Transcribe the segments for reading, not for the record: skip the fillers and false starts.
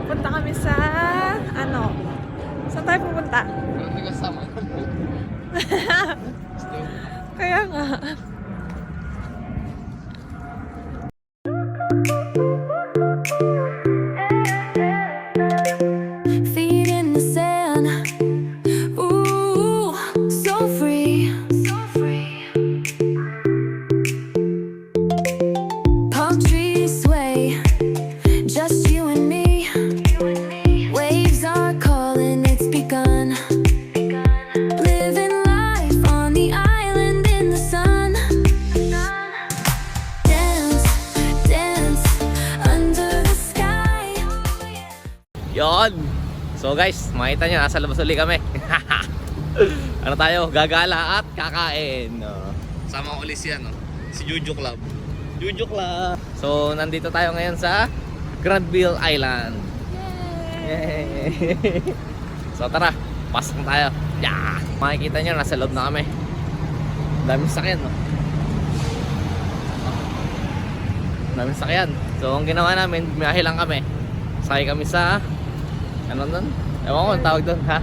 Punta kami sa, ano? Saan tayo pupunta? Hindi kasama. Kaya nga. Feet in the sand. Ooh, so free. Palm trees sway. Just you and me. Waves are calling, it's begun. Living life on the island in the sun. Dance, dance under the sky. Yon. So guys, makita nyo, nasa labas ulit kami. Ano tayo? Gagala at kakain. Sama ko ulit siya, no? Si Juju Club. Juju Club. So, nandito tayo ngayon sa Granville Island. Yay! So, tara. Pasok na tayo. Yeah! Makikita nyo, nasa loob na kami. Daming sakyan, no? Daming sakyan. So, ang ginawa namin, biyahe lang kami. Sakay kami sa... Ano nun? Ewan ko ang tawag doon, ha?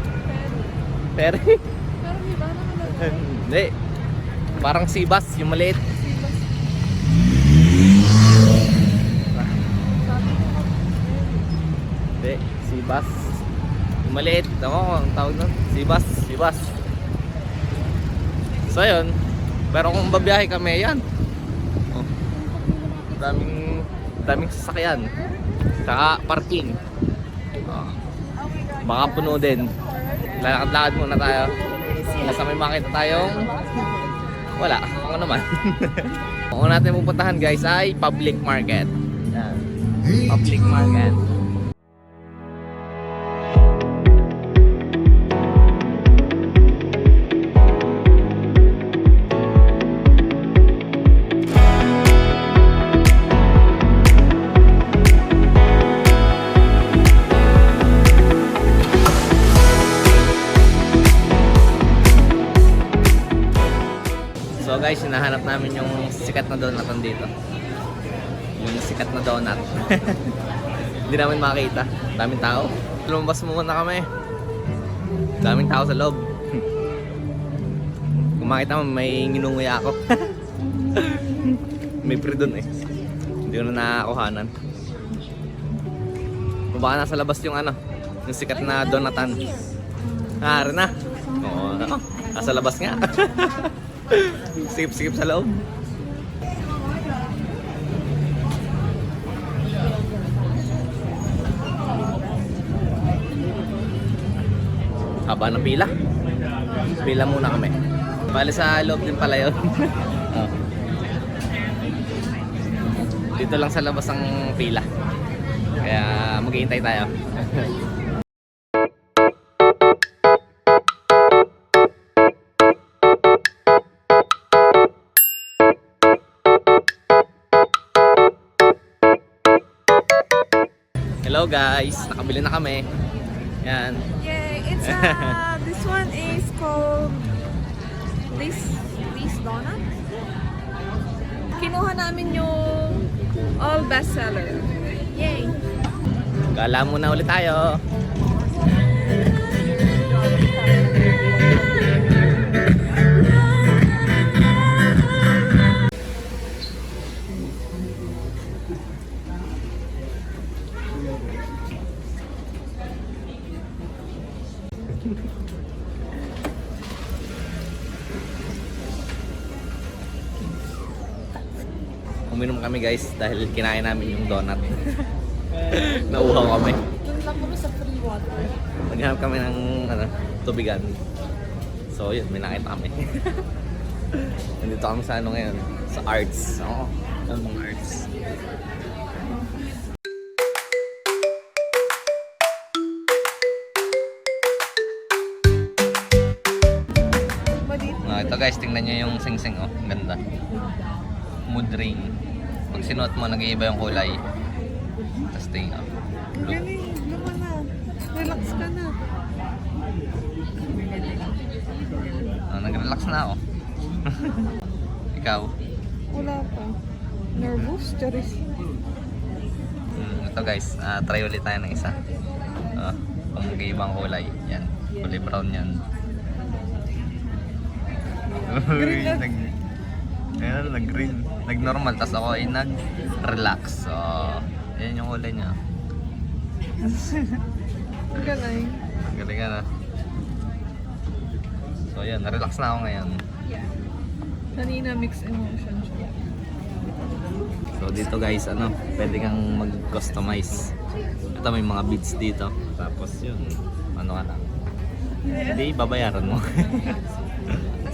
Ferry? Pero di ba naman Hindi. Parang sea-bus, yung maliit. Hindi, sea-bus. Yung maliit. Ewan ko ang tawag doon. Sea-bus, sea-bus. So, yun. Pero kung babiyahe kami, yan. Oh. Daming sasakyan. Tsaka parking. Oh. Baka puno din. Lalakad-lakad muna tayo. Nasa may makita tayong wala, ako naman. Ang una natin pupuntahan guys ay public market. Yan. Public market. So guys, hinahanap namin yung sikat na donut dito. Yung sikat na donut. Hindi namin makita. Daming tao. Lumabas muna kami. Daming tao sa loob. Kung makita mo, may nginunguya ako. May pre dun eh. Hindi ko na nakakuhanan. Kung baka nasa labas yung ano, yung sikat na donatan. Rin na. Oo, nasa labas nga. Sikip-sikip sa loob. Haba ng pila. Pila muna kami. Bali sa loob din pala yun. Oh. Dito lang sa labas ang pila. Kaya maghihintay tayo. Hello guys, nakabili na kami. Yan. Yay! It's this one is called this donut. Kinuha namin yung all bestseller. Yay! Gala muna ulit tayo. Uminom kami guys dahil kinain namin yung donut. Nauhaw kami. Doon lang kami sa free water. Naghanap kami ng ano, tubigan. So yun, may nakita kami. Nandito kami sa ano ngayon, sa arts. Oo, anong arts. Ito guys, tingnan nyo yung sing-sing, oh. Ang ganda. Mood ring. Pag sinuot mo, nag-iiba yung kulay. Tapos tingin, oh. Galing, naman na. Relax ka na. Nag-relax na ako. Ikaw? Wala pa. Nervous? Charis. ito guys, try ulit tayo ng isa. Kung mag-iibang kulay. Yan, kulay brown yan. Ayan, nag-green. Nag-normal, tas ako ay nag-relax. So, yan yung kulay niya. Ang galing. Ang galing ka na. So, yan, na-relax na ako ngayon. Kanina mixed emotion siya. So, dito guys, pwede kang mag-customize. Ito may mga beads dito. Tapos yun, ano ka lang. Hindi, babayaran mo.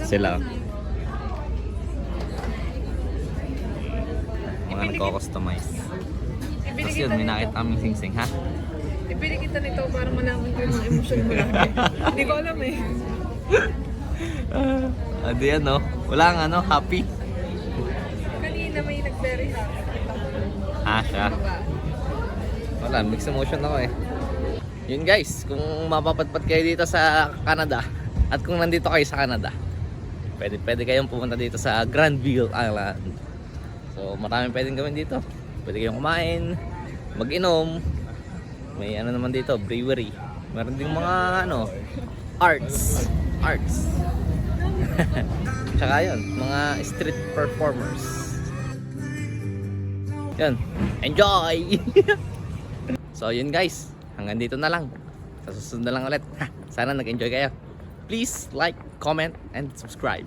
Sila. Mga nagko-customize. Tapos yun, may nakita kaming sing-sing, ha? Ipili kita nito para malaman ko yung mga emosyon mo lagi. Hindi ko alam eh. Adi ano, wala nga happy. Kanina may nag-very happy. Siya. Wala, mixed emotion ako eh. Yun guys, kung mapapadpad kayo dito sa Canada at kung nandito kayo sa Canada, pwede kayong pumunta dito sa Granville Island. So maraming pwedeng gawin dito. Pwede kayong kumain, mag-inom. May naman dito, brewery. Meron ding mga arts. Tsaka yun, mga street performers. Yun, enjoy! So yun guys, hanggang dito na lang. Sa susunod na lang ulit. Sana nag-enjoy kayo. Please like, comment, and subscribe.